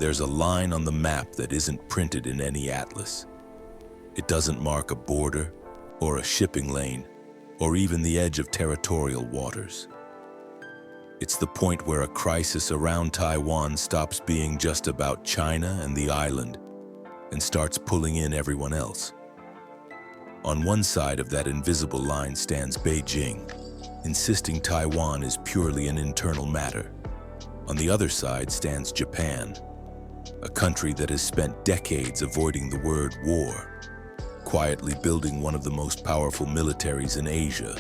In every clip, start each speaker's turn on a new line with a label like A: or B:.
A: There's a line on the map that isn't printed in any atlas. It doesn't mark a border or a shipping lane or even the edge of territorial waters. It's the point where a crisis around Taiwan stops being just about China and the island and starts pulling in everyone else. On one side of that invisible line stands Beijing, insisting Taiwan is purely an internal matter. On the other side stands Japan, a country that has spent decades avoiding the word war, quietly building one of the most powerful militaries in Asia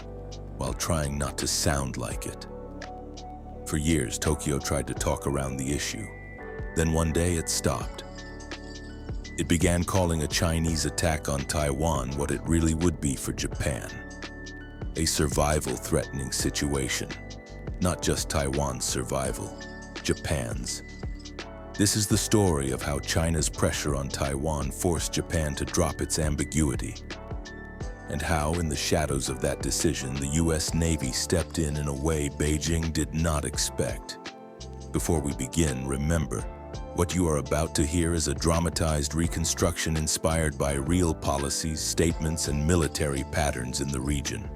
A: while trying not to sound like it. For years, Tokyo tried to talk around the issue. Then one day it stopped. It began calling a Chinese attack on Taiwan what it really would be for Japan. A survival-threatening situation. Not just Taiwan's survival, Japan's. This is the story of how China's pressure on Taiwan forced Japan to drop its ambiguity, and how, in the shadows of that decision, the U.S. Navy stepped in a way Beijing did not expect. Before we begin, remember, what you are about to hear is a dramatized reconstruction inspired by real policies, statements, and military patterns in the region.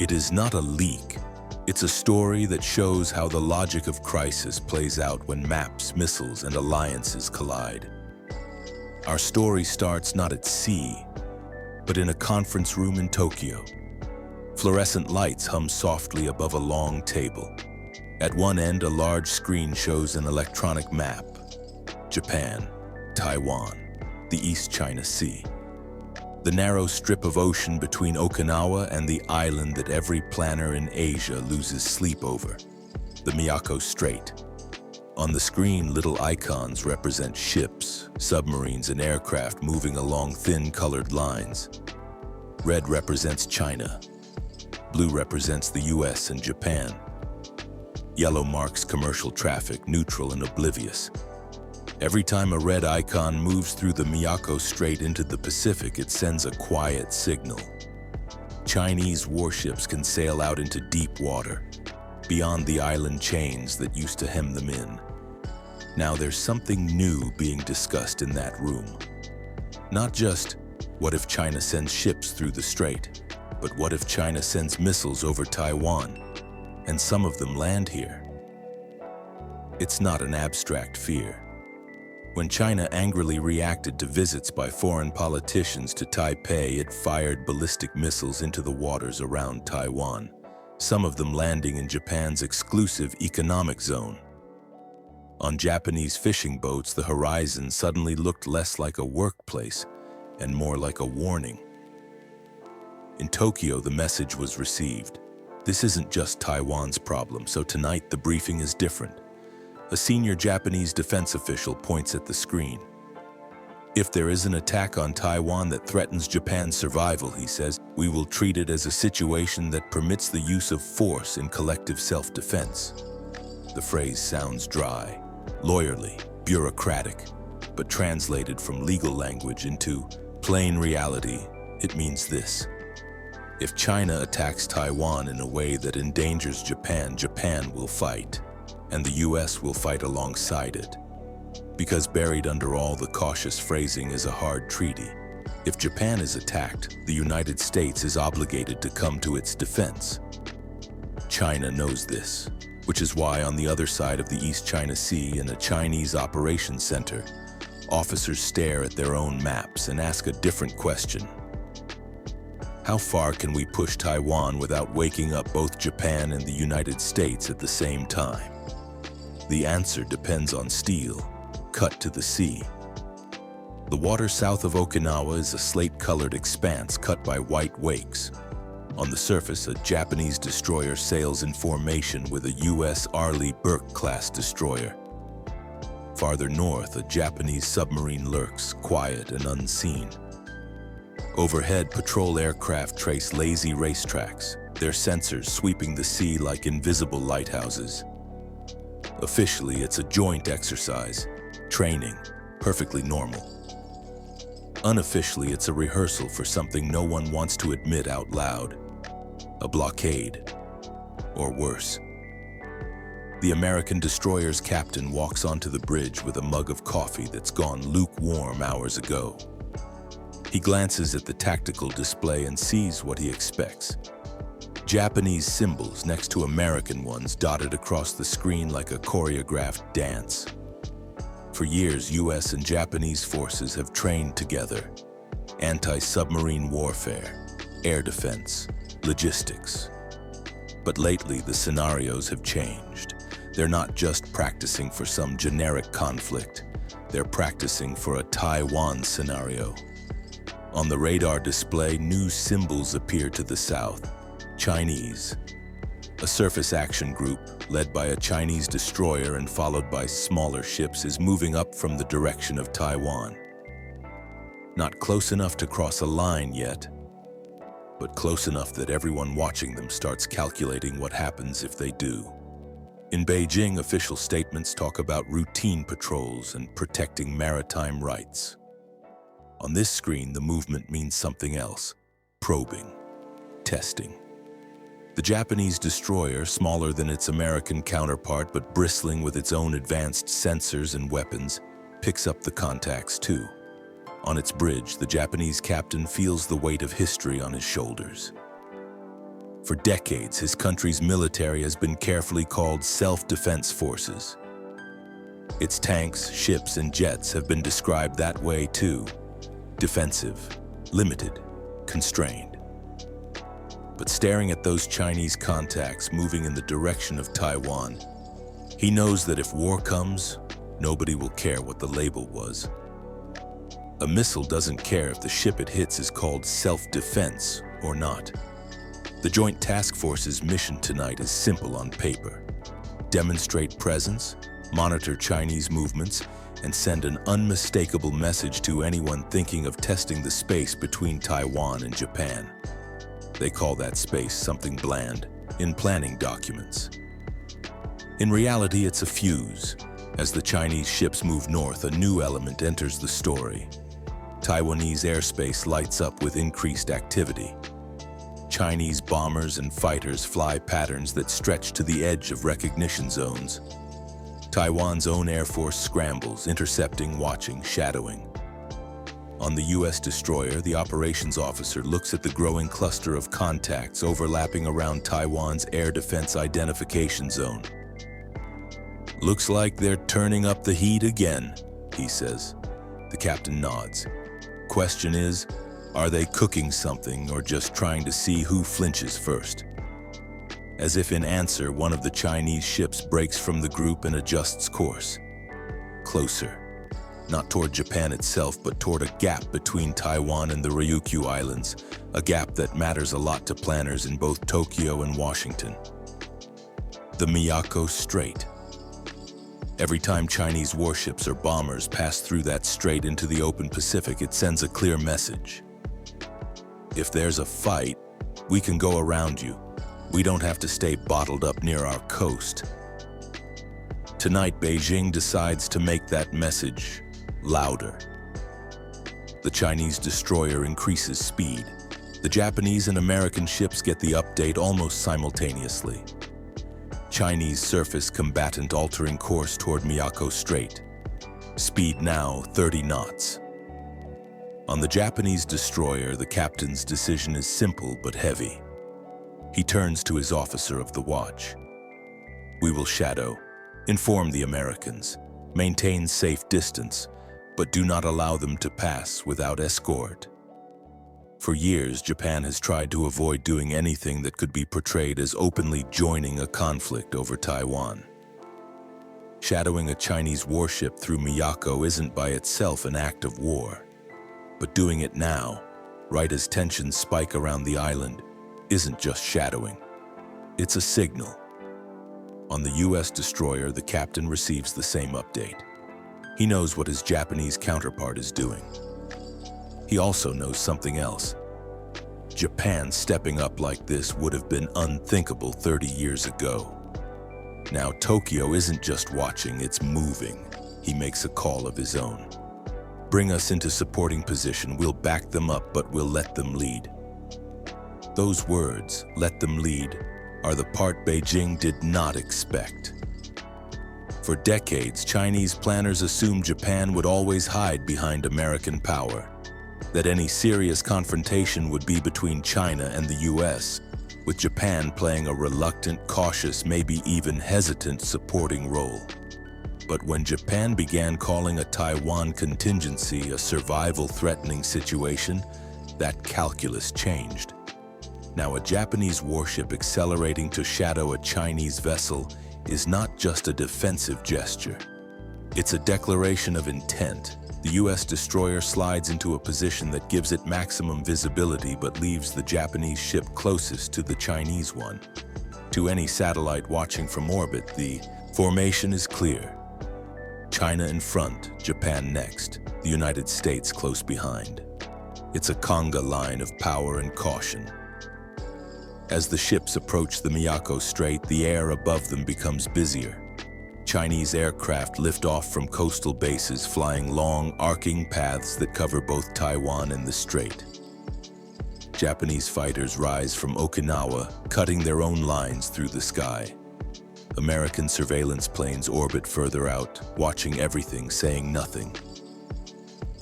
A: It is not a leak. It's a story that shows how the logic of crisis plays out when maps, missiles, and alliances collide. Our story starts not at sea, but in a conference room in Tokyo. Fluorescent lights hum softly above a long table. At one end, a large screen shows an electronic map. Japan, Taiwan, the East China Sea. The narrow strip of ocean between Okinawa and the island that every planner in Asia loses sleep over, the Miyako Strait. On the screen, little icons represent ships, submarines, and aircraft moving along thin colored lines. Red represents China. Blue represents the US and Japan. Yellow marks commercial traffic, neutral and oblivious. Every time a red icon moves through the Miyako Strait into the Pacific, it sends a quiet signal. Chinese warships can sail out into deep water, beyond the island chains that used to hem them in. Now there's something new being discussed in that room. Not just, what if China sends ships through the strait, but what if China sends missiles over Taiwan, and some of them land here? It's not an abstract fear. When China angrily reacted to visits by foreign politicians to Taipei, it fired ballistic missiles into the waters around Taiwan, some of them landing in Japan's exclusive economic zone. On Japanese fishing boats, the horizon suddenly looked less like a workplace and more like a warning. In Tokyo, the message was received. This isn't just Taiwan's problem, so tonight the briefing is different. A senior Japanese defense official points at the screen. If there is an attack on Taiwan that threatens Japan's survival, he says, we will treat it as a situation that permits the use of force in collective self-defense. The phrase sounds dry, lawyerly, bureaucratic, but translated from legal language into plain reality, it means this. If China attacks Taiwan in a way that endangers Japan, Japan will fight. And the US will fight alongside it. Because buried under all the cautious phrasing is a hard treaty. If Japan is attacked, the United States is obligated to come to its defense. China knows this, which is why on the other side of the East China Sea, in a Chinese operations center, officers stare at their own maps and ask a different question. How far can we push Taiwan without waking up both Japan and the United States at the same time? The answer depends on steel, cut to the sea. The water south of Okinawa is a slate-colored expanse cut by white wakes. On the surface, a Japanese destroyer sails in formation with a U.S. Arleigh Burke-class destroyer. Farther north, a Japanese submarine lurks, quiet and unseen. Overhead, patrol aircraft trace lazy racetracks, their sensors sweeping the sea like invisible lighthouses. Officially, it's a joint exercise, training, perfectly normal. Unofficially, it's a rehearsal for something no one wants to admit out loud. A blockade, or worse. The American destroyer's captain walks onto the bridge with a mug of coffee that's gone lukewarm hours ago. He glances at the tactical display and sees what he expects. Japanese symbols next to American ones dotted across the screen like a choreographed dance. For years, US and Japanese forces have trained together. Anti-submarine warfare, air defense, logistics. But lately, the scenarios have changed. They're not just practicing for some generic conflict. They're practicing for a Taiwan scenario. On the radar display, new symbols appear to the south. Chinese. A surface action group, led by a Chinese destroyer and followed by smaller ships, is moving up from the direction of Taiwan. Not close enough to cross a line yet, but close enough that everyone watching them starts calculating what happens if they do. In Beijing, official statements talk about routine patrols and protecting maritime rights. On this screen, the movement means something else: probing, testing. The Japanese destroyer, smaller than its American counterpart but bristling with its own advanced sensors and weapons, picks up the contacts too. On its bridge, the Japanese captain feels the weight of history on his shoulders. For decades, his country's military has been carefully called self-defense forces. Its tanks, ships, and jets have been described that way too: defensive, limited, constrained. But staring at those Chinese contacts moving in the direction of Taiwan, he knows that if war comes, nobody will care what the label was. A missile doesn't care if the ship it hits is called self-defense or not. The Joint Task Force's mission tonight is simple on paper: demonstrate presence, monitor Chinese movements, and send an unmistakable message to anyone thinking of testing the space between Taiwan and Japan. They call that space something bland in planning documents. In reality, it's a fuse. As the Chinese ships move north, a new element enters the story. Taiwanese airspace lights up with increased activity. Chinese bombers and fighters fly patterns that stretch to the edge of recognition zones. Taiwan's own Air Force scrambles, intercepting, watching, shadowing. On the US destroyer, the operations officer looks at the growing cluster of contacts overlapping around Taiwan's air defense identification zone. "Looks like they're turning up the heat again," he says. The captain nods. Question is, are they cooking something or just trying to see who flinches first? As if in answer, one of the Chinese ships breaks from the group and adjusts course. Closer. Not toward Japan itself, but toward a gap between Taiwan and the Ryukyu Islands, a gap that matters a lot to planners in both Tokyo and Washington. The Miyako Strait. Every time Chinese warships or bombers pass through that strait into the open Pacific, it sends a clear message. If there's a fight, we can go around you. We don't have to stay bottled up near our coast. Tonight, Beijing decides to make that message louder. The Chinese destroyer increases speed. The Japanese and American ships get the update almost simultaneously. Chinese surface combatant altering course toward Miyako Strait. Speed now 30 knots. On the Japanese destroyer, the captain's decision is simple but heavy. He turns to his officer of the watch. "We will shadow, inform the Americans, maintain safe distance, but do not allow them to pass without escort." For years, Japan has tried to avoid doing anything that could be portrayed as openly joining a conflict over Taiwan. Shadowing a Chinese warship through Miyako isn't by itself an act of war. But doing it now, right as tensions spike around the island, isn't just shadowing. It's a signal. On the US destroyer, the captain receives the same update. He knows what his Japanese counterpart is doing. He also knows something else. Japan stepping up like this would have been unthinkable 30 years ago. Now Tokyo isn't just watching, it's moving. He makes a call of his own. "Bring us into supporting position, we'll back them up, but we'll let them lead." Those words, "let them lead," are the part Beijing did not expect. For decades, Chinese planners assumed Japan would always hide behind American power, that any serious confrontation would be between China and the US, with Japan playing a reluctant, cautious, maybe even hesitant supporting role. But when Japan began calling a Taiwan contingency a survival-threatening situation, that calculus changed. Now, a Japanese warship accelerating to shadow a Chinese vessel is not just a defensive gesture. It's a declaration of intent. The US destroyer slides into a position that gives it maximum visibility but leaves the Japanese ship closest to the Chinese one. To any satellite watching from orbit, the formation is clear. China in front, Japan next, the United States close behind. It's a conga line of power and caution. As the ships approach the Miyako Strait, the air above them becomes busier. Chinese aircraft lift off from coastal bases, flying long, arcing paths that cover both Taiwan and the strait. Japanese fighters rise from Okinawa, cutting their own lines through the sky. American surveillance planes orbit further out, watching everything, saying nothing.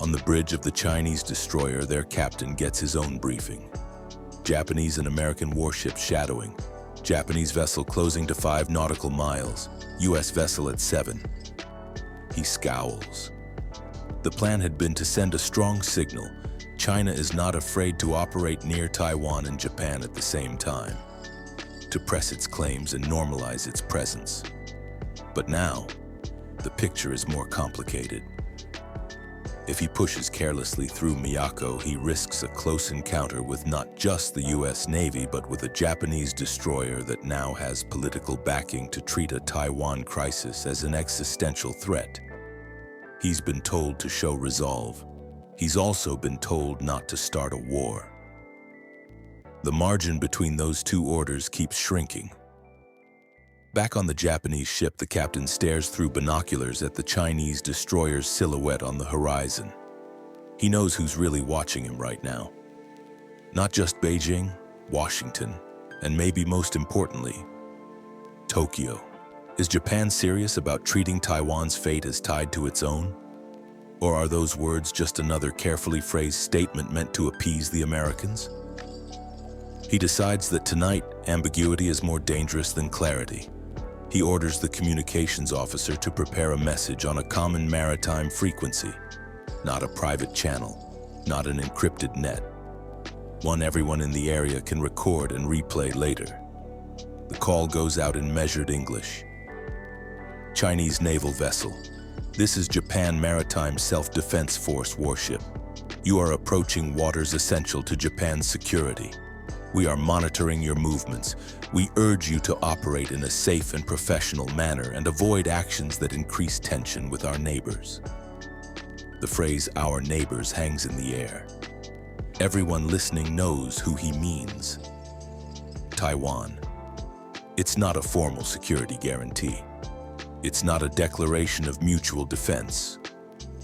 A: On the bridge of the Chinese destroyer, their captain gets his own briefing. Japanese and American warships shadowing. Japanese vessel closing to 5 nautical miles. US vessel at 7. He scowls. The plan had been to send a strong signal. China is not afraid to operate near Taiwan and Japan at the same time, to press its claims and normalize its presence. But now, the picture is more complicated. If he pushes carelessly through Miyako, he risks a close encounter with not just the US Navy, but with a Japanese destroyer that now has political backing to treat a Taiwan crisis as an existential threat. He's been told to show resolve. He's also been told not to start a war. The margin between those two orders keeps shrinking. Back on the Japanese ship, the captain stares through binoculars at the Chinese destroyer's silhouette on the horizon. He knows who's really watching him right now. Not just Beijing, Washington, and maybe most importantly, Tokyo. Is Japan serious about treating Taiwan's fate as tied to its own? Or are those words just another carefully phrased statement meant to appease the Americans? He decides that tonight, ambiguity is more dangerous than clarity. He orders the communications officer to prepare a message on a common maritime frequency, not a private channel, not an encrypted net. One everyone in the area can record and replay later. The call goes out in measured English. Chinese naval vessel. This is Japan Maritime Self-Defense Force warship. You are approaching waters essential to Japan's security. We are monitoring your movements. We urge you to operate in a safe and professional manner and avoid actions that increase tension with our neighbors. The phrase "our neighbors" hangs in the air. Everyone listening knows who he means. Taiwan. It's not a formal security guarantee. It's not a declaration of mutual defense.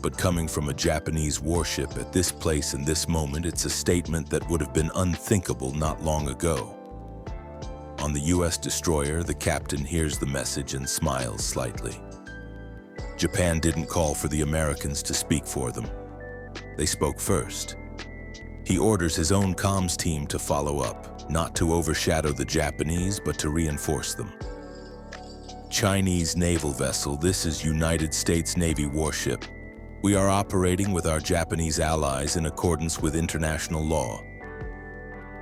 A: But coming from a Japanese warship at this place and this moment, it's a statement that would have been unthinkable not long ago. On the US destroyer, the captain hears the message and smiles slightly. Japan didn't call for the Americans to speak for them. They spoke first. He orders his own comms team to follow up, not to overshadow the Japanese, but to reinforce them. Chinese naval vessel, this is United States Navy warship. We are operating with our Japanese allies in accordance with international law.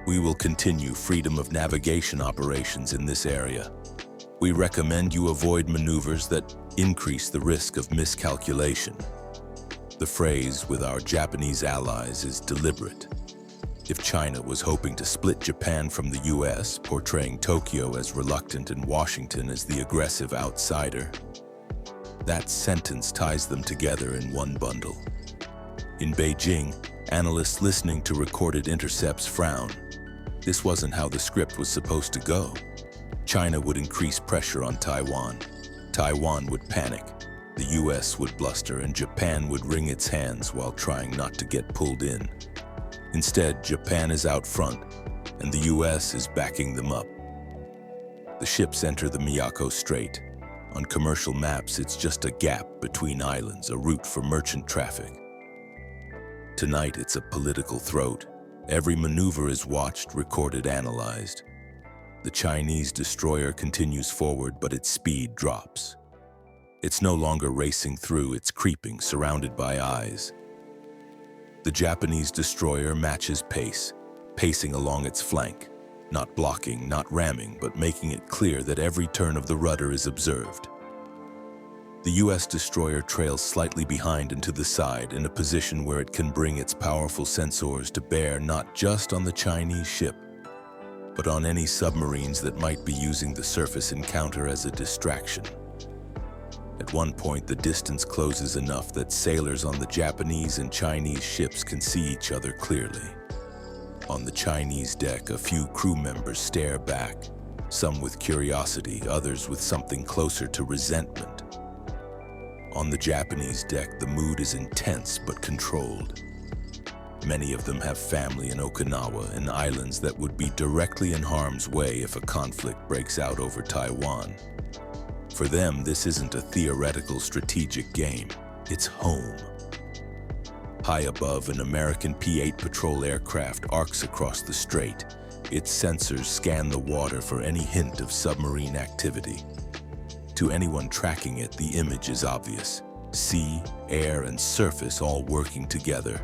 A: We will continue freedom of navigation operations in this area. We recommend you avoid maneuvers that increase the risk of miscalculation. The phrase "with our Japanese allies" is deliberate. If China was hoping to split Japan from the US, portraying Tokyo as reluctant and Washington as the aggressive outsider, that sentence ties them together in one bundle. In Beijing, analysts listening to recorded intercepts frown. This wasn't how the script was supposed to go. China would increase pressure on Taiwan. Taiwan would panic. The US would bluster and Japan would wring its hands while trying not to get pulled in. Instead, Japan is out front and the US is backing them up. The ships enter the Miyako Strait. On commercial maps, it's just a gap between islands, a route for merchant traffic. Tonight, it's a political throat. Every maneuver is watched, recorded, analyzed. The Chinese destroyer continues forward, but its speed drops. It's no longer racing through, it's creeping, surrounded by eyes. The Japanese destroyer matches pace, pacing along its flank, not blocking, not ramming, but making it clear that every turn of the rudder is observed. The US destroyer trails slightly behind and to the side in a position where it can bring its powerful sensors to bear not just on the Chinese ship, but on any submarines that might be using the surface encounter as a distraction. At one point, the distance closes enough that sailors on the Japanese and Chinese ships can see each other clearly. On the Chinese deck, a few crew members stare back, some with curiosity, others with something closer to resentment. On the Japanese deck, the mood is intense but controlled. Many of them have family in Okinawa and islands that would be directly in harm's way if a conflict breaks out over Taiwan. For them, this isn't a theoretical strategic game, it's home. High above, an American P-8 patrol aircraft arcs across the strait. Its sensors scan the water for any hint of submarine activity. To anyone tracking it, the image is obvious. Sea, air, and surface all working together.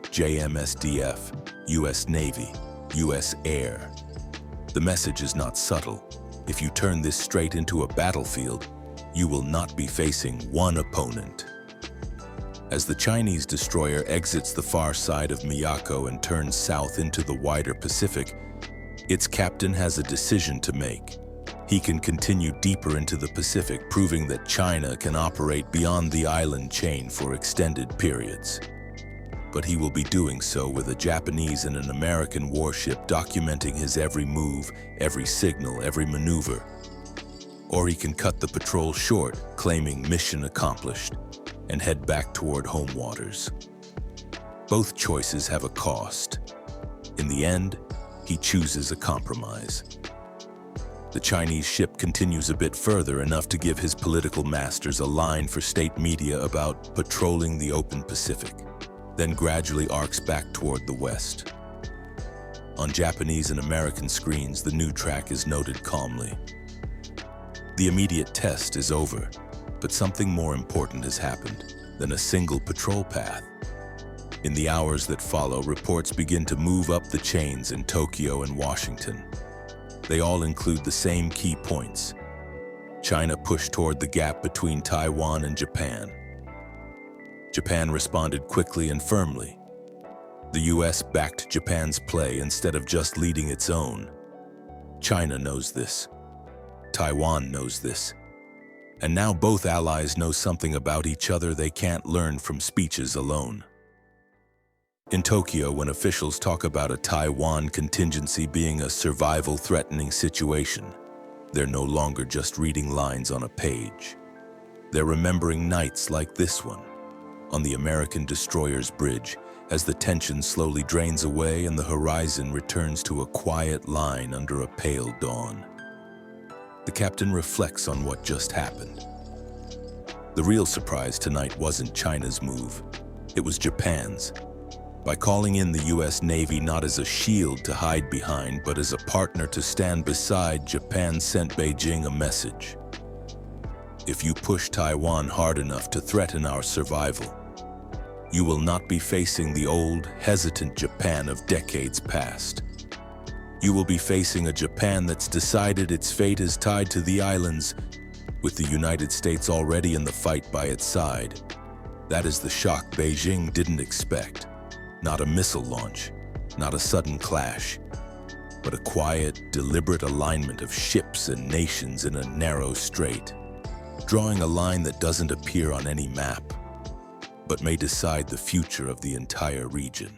A: JMSDF, US Navy, US Air. The message is not subtle. If you turn this strait into a battlefield, you will not be facing one opponent. As the Chinese destroyer exits the far side of Miyako and turns south into the wider Pacific, its captain has a decision to make. He can continue deeper into the Pacific, proving that China can operate beyond the island chain for extended periods. But he will be doing so with a Japanese and an American warship documenting his every move, every signal, every maneuver. Or he can cut the patrol short, claiming mission accomplished, and head back toward home waters. Both choices have a cost. In the end, he chooses a compromise. The Chinese ship continues a bit further, enough to give his political masters a line for state media about patrolling the open Pacific, then gradually arcs back toward the west. On Japanese and American screens, the new track is noted calmly. The immediate test is over, but something more important has happened than a single patrol path. In the hours that follow, reports begin to move up the chains in Tokyo and Washington. They all include the same key points. China pushed toward the gap between Taiwan and Japan. Japan responded quickly and firmly. The US backed Japan's play instead of just leading its own. China knows this. Taiwan knows this. And now both allies know something about each other they can't learn from speeches alone. In Tokyo, when officials talk about a Taiwan contingency being a survival-threatening situation, they're no longer just reading lines on a page. They're remembering nights like this one, on the American destroyer's bridge, as the tension slowly drains away and the horizon returns to a quiet line under a pale dawn. The captain reflects on what just happened. The real surprise tonight wasn't China's move, it was Japan's. By calling in the US Navy not as a shield to hide behind, but as a partner to stand beside, Japan sent Beijing a message. If you push Taiwan hard enough to threaten our survival, you will not be facing the old, hesitant Japan of decades past. You will be facing a Japan that's decided its fate is tied to the islands, with the United States already in the fight by its side. That is the shock Beijing didn't expect. Not a missile launch, not a sudden clash, but a quiet, deliberate alignment of ships and nations in a narrow strait, drawing a line that doesn't appear on any map, but may decide the future of the entire region.